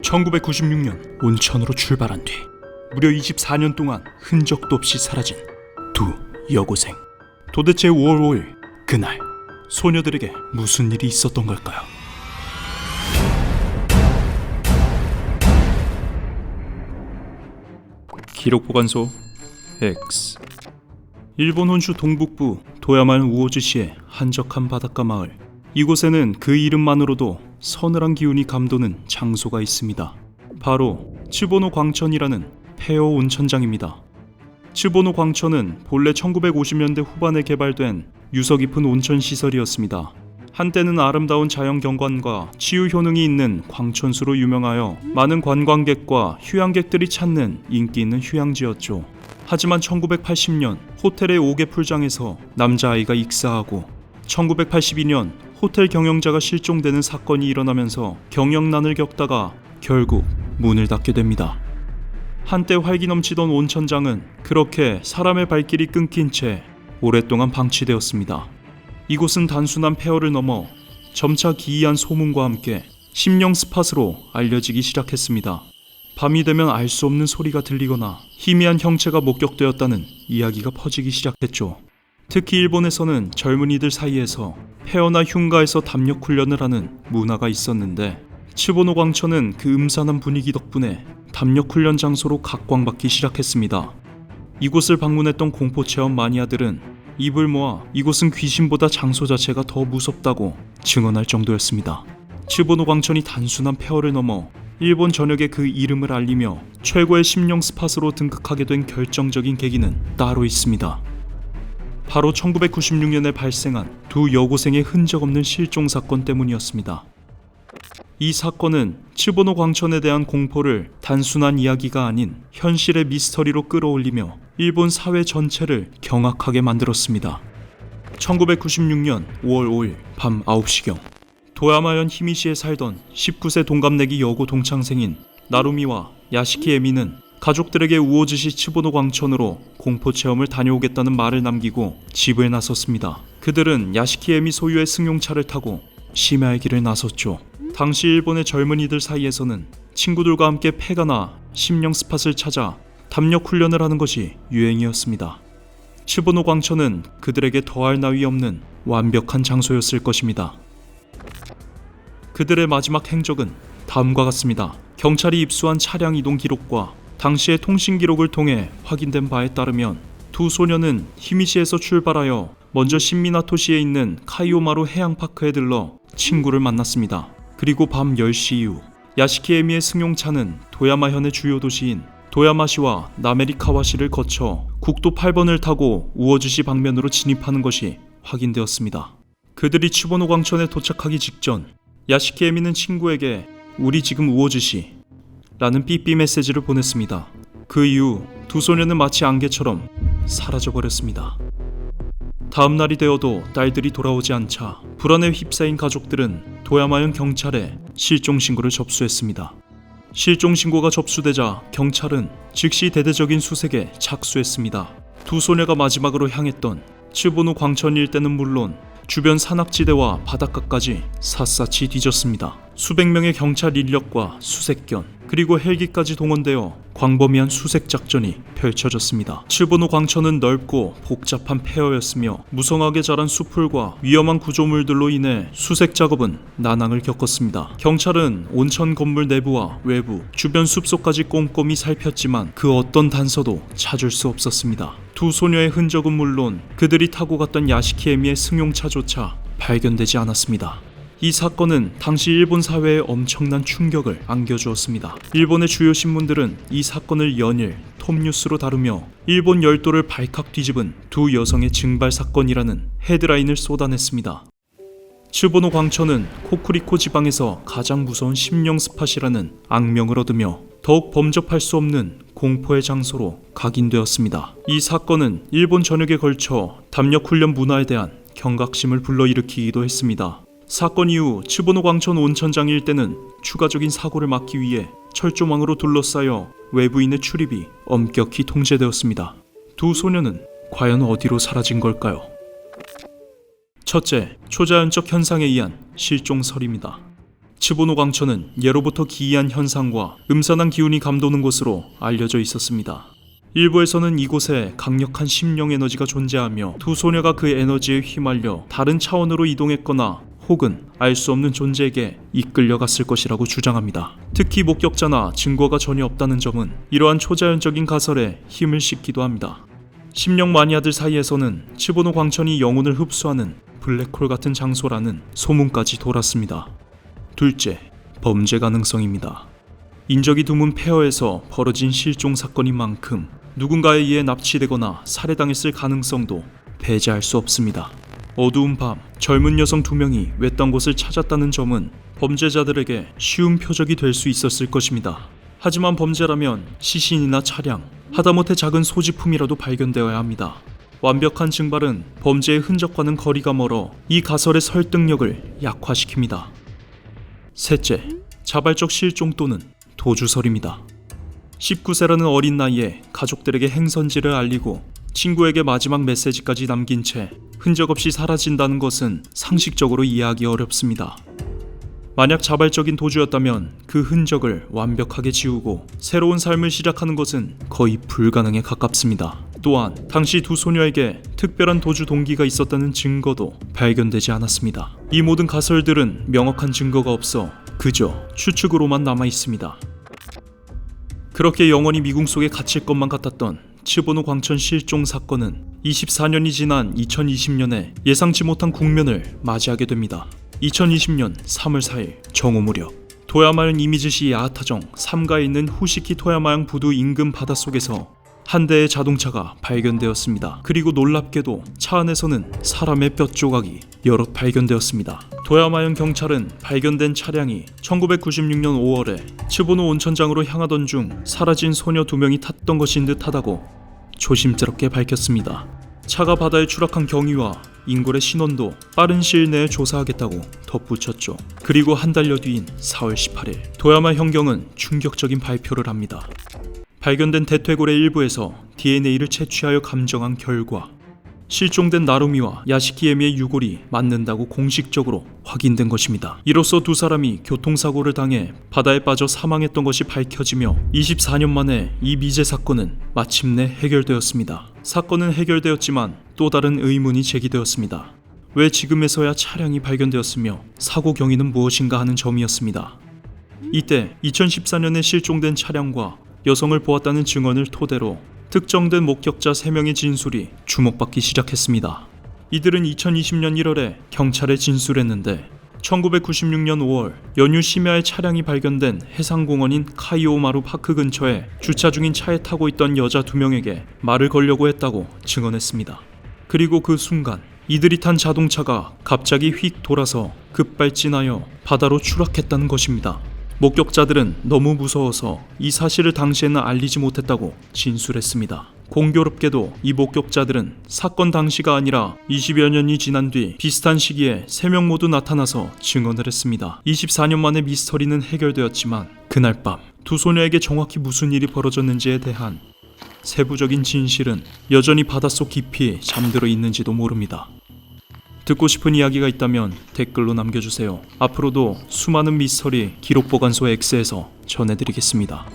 1996년 온천으로 출발한 뒤 무려 24년 동안 흔적도 없이 사라진 두 여고생. 도대체 5월 5일 그날 소녀들에게 무슨 일이 있었던 걸까요? 기록보관소 X. 일본 혼슈 동북부 도야마현 우오즈시의 한적한 바닷가 마을. 이곳에는 그 이름만으로도 서늘한 기운이 감도는 장소가 있습니다. 바로 츠보노 광천이라는 폐허 온천장입니다. 츠보노 광천은 본래 1950년대 후반에 개발된 유서 깊은 온천 시설이었습니다. 한때는 아름다운 자연 경관과 치유 효능이 있는 광천수로 유명하여 많은 관광객과 휴양객들이 찾는 인기 있는 휴양지였죠. 하지만 1980년 호텔의 5개 풀장에서 남자아이가 익사하고 1982년 호텔 경영자가 실종되는 사건이 일어나면서 경영난을 겪다가 결국 문을 닫게 됩니다. 한때 활기 넘치던 온천장은 그렇게 사람의 발길이 끊긴 채 오랫동안 방치되었습니다. 이곳은 단순한 폐허를 넘어 점차 기이한 소문과 함께 심령 스팟으로 알려지기 시작했습니다. 밤이 되면 알 수 없는 소리가 들리거나 희미한 형체가 목격되었다는 이야기가 퍼지기 시작했죠. 특히 일본에서는 젊은이들 사이에서 폐허나 흉가에서 담력 훈련을 하는 문화가 있었는데 츠보노 광천은 그 음산한 분위기 덕분에 담력 훈련 장소로 각광받기 시작했습니다. 이곳을 방문했던 공포체험 마니아들은 입을 모아 이곳은 귀신보다 장소 자체가 더 무섭다고 증언할 정도였습니다. 츠보노 광천이 단순한 폐허를 넘어 일본 전역에 그 이름을 알리며 최고의 심령 스팟으로 등극하게 된 결정적인 계기는 따로 있습니다. 바로 1996년에 발생한 두 여고생의 흔적 없는 실종 사건 때문이었습니다. 이 사건은 츠보노 광천에 대한 공포를 단순한 이야기가 아닌 현실의 미스터리로 끌어올리며 일본 사회 전체를 경악하게 만들었습니다. 1996년 5월 5일 밤 9시경 도야마현 히미시에 살던 19세 동갑내기 여고 동창생인 나루미와 야시키 에미는 가족들에게 우오즈시 츠보노 광천으로 공포체험을 다녀오겠다는 말을 남기고 집을 나섰습니다. 그들은 야시키 에미 소유의 승용차를 타고 심야의 길을 나섰죠. 당시 일본의 젊은이들 사이에서는 친구들과 함께 폐가 나 심령 스팟을 찾아 담력 훈련을 하는 것이 유행이었습니다. 츠보노 광천은 그들에게 더할 나위 없는 완벽한 장소였을 것입니다. 그들의 마지막 행적은 다음과 같습니다. 경찰이 입수한 차량 이동 기록과 당시의 통신 기록을 통해 확인된 바에 따르면 두 소녀는 히미시에서 출발하여 먼저 신미나토시에 있는 카이오마루 해양파크에 들러 친구를 만났습니다. 그리고 밤 10시 이후 야시키 에미의 승용차는 도야마현의 주요 도시인 도야마시와 나메리카와시를 거쳐 국도 8번을 타고 우오즈시 방면으로 진입하는 것이 확인되었습니다. 그들이 츠보노 광천에 도착하기 직전 야시키 에미는 친구에게 "우리 지금 우오즈시" 라는 삐삐 메시지를 보냈습니다. 그 이후 두 소녀는 마치 안개처럼 사라져버렸습니다. 다음 날이 되어도 딸들이 돌아오지 않자 불안에 휩싸인 가족들은 도야마현 경찰에 실종신고를 접수했습니다. 실종신고가 접수되자 경찰은 즉시 대대적인 수색에 착수했습니다. 두 소녀가 마지막으로 향했던 츠보노 광천 일대는 물론 주변 산악지대와 바닷가까지 샅샅이 뒤졌습니다. 수백 명의 경찰 인력과 수색견 그리고 헬기까지 동원되어 광범위한 수색 작전이 펼쳐졌습니다. 츠보노 광천은 넓고 복잡한 폐허였으며 무성하게 자란 숲풀과 위험한 구조물들로 인해 수색 작업은 난항을 겪었습니다. 경찰은 온천 건물 내부와 외부, 주변 숲속까지 꼼꼼히 살폈지만 그 어떤 단서도 찾을 수 없었습니다. 두 소녀의 흔적은 물론 그들이 타고 갔던 야시키 에미의 승용차조차 발견되지 않았습니다. 이 사건은 당시 일본 사회에 엄청난 충격을 안겨주었습니다. 일본의 주요 신문들은 이 사건을 연일 톱뉴스로 다루며 일본 열도를 발칵 뒤집은 두 여성의 증발 사건이라는 헤드라인을 쏟아냈습니다. 츠보노 광천은 코쿠리코 지방에서 가장 무서운 심령 스팟이라는 악명을 얻으며 더욱 범접할 수 없는 공포의 장소로 각인되었습니다. 이 사건은 일본 전역에 걸쳐 담력 훈련 문화에 대한 경각심을 불러일으키기도 했습니다. 사건 이후 츠보노 광천 온천장 일대는 추가적인 사고를 막기 위해 철조망으로 둘러싸여 외부인의 출입이 엄격히 통제되었습니다. 두 소녀는 과연 어디로 사라진 걸까요? 첫째, 초자연적 현상에 의한 실종설입니다. 츠보노 광천은 예로부터 기이한 현상과 음산한 기운이 감도는 곳으로 알려져 있었습니다. 일부에서는 이곳에 강력한 심령 에너지가 존재하며 두 소녀가 그 에너지에 휘말려 다른 차원으로 이동했거나 혹은 알 수 없는 존재에게 이끌려갔을 것이라고 주장합니다. 특히 목격자나 증거가 전혀 없다는 점은 이러한 초자연적인 가설에 힘을 싣기도 합니다. 심령 마니아들 사이에서는 츠보노 광천이 영혼을 흡수하는 블랙홀 같은 장소라는 소문까지 돌았습니다. 둘째, 범죄 가능성입니다. 인적이 드문 폐허에서 벌어진 실종 사건인 만큼 누군가에 의해 납치되거나 살해당했을 가능성도 배제할 수 없습니다. 어두운 밤, 젊은 여성 2명이 외딴 곳을 찾았다는 점은 범죄자들에게 쉬운 표적이 될 수 있었을 것입니다. 하지만 범죄라면 시신이나 차량, 하다못해 작은 소지품이라도 발견되어야 합니다. 완벽한 증발은 범죄의 흔적과는 거리가 멀어 이 가설의 설득력을 약화시킵니다. 셋째, 자발적 실종 또는 도주설입니다. 19세라는 어린 나이에 가족들에게 행선지를 알리고 친구에게 마지막 메시지까지 남긴 채 흔적 없이 사라진다는 것은 상식적으로 이해하기 어렵습니다. 만약 자발적인 도주였다면 그 흔적을 완벽하게 지우고 새로운 삶을 시작하는 것은 거의 불가능에 가깝습니다. 또한 당시 두 소녀에게 특별한 도주 동기가 있었다는 증거도 발견되지 않았습니다. 이 모든 가설들은 명확한 증거가 없어 그저 추측으로만 남아 있습니다. 그렇게 영원히 미궁 속에 갇힐 것만 같았던 츠보노 광천 실종 사건은 24년이 지난 2020년에 예상치 못한 국면을 맞이하게 됩니다. 2020년 3월 4일 정오 무렵 도야마현 이미즈시 야하타정 3가에 있는 후시키 토야마양 부두 인근 바닷속에서 한 대의 자동차가 발견되었습니다. 그리고 놀랍게도 차 안에서는 사람의 뼈 조각이 여럿 발견되었습니다. 도야마현 경찰은 발견된 차량이 1996년 5월에 츠보노 온천장으로 향하던 중 사라진 소녀 2명이 탔던 것인 듯하다고 조심스럽게 밝혔습니다. 차가 바다에 추락한 경위와 인골의 신원도 빠른 시일 내에 조사하겠다고 덧붙였죠. 그리고 한 달여 뒤인 4월 18일 도야마 현경은 충격적인 발표를 합니다. 발견된 대퇴골의 일부에서 DNA를 채취하여 감정한 결과 실종된 나루미와 야시키에미의 유골이 맞는다고 공식적으로 확인된 것입니다. 이로써 두 사람이 교통사고를 당해 바다에 빠져 사망했던 것이 밝혀지며 24년 만에 이 미제 사건은 마침내 해결되었습니다. 사건은 해결되었지만 또 다른 의문이 제기되었습니다. 왜 지금에서야 차량이 발견되었으며 사고 경위는 무엇인가 하는 점이었습니다. 이때 2014년에 실종된 차량과 여성을 보았다는 증언을 토대로 특정된 목격자 3명의 진술이 주목받기 시작했습니다. 이들은 2020년 1월에 경찰에 진술했는데 1996년 5월 연휴 심야에 차량이 발견된 해상공원인 카이오마루 파크 근처에 주차 중인 차에 타고 있던 여자 2명에게 말을 걸려고 했다고 증언했습니다. 그리고 그 순간 이들이 탄 자동차가 갑자기 휙 돌아서 급발진하여 바다로 추락했다는 것입니다. 목격자들은 너무 무서워서 이 사실을 당시에는 알리지 못했다고 진술했습니다. 공교롭게도 이 목격자들은 사건 당시가 아니라 20여 년이 지난 뒤 비슷한 시기에 3명 모두 나타나서 증언을 했습니다. 24년 만에 미스터리는 해결되었지만 그날 밤 두 소녀에게 정확히 무슨 일이 벌어졌는지에 대한 세부적인 진실은 여전히 바닷속 깊이 잠들어 있는지도 모릅니다. 듣고 싶은 이야기가 있다면 댓글로 남겨주세요. 앞으로도 수많은 미스터리 기록보관소 X에서 전해드리겠습니다.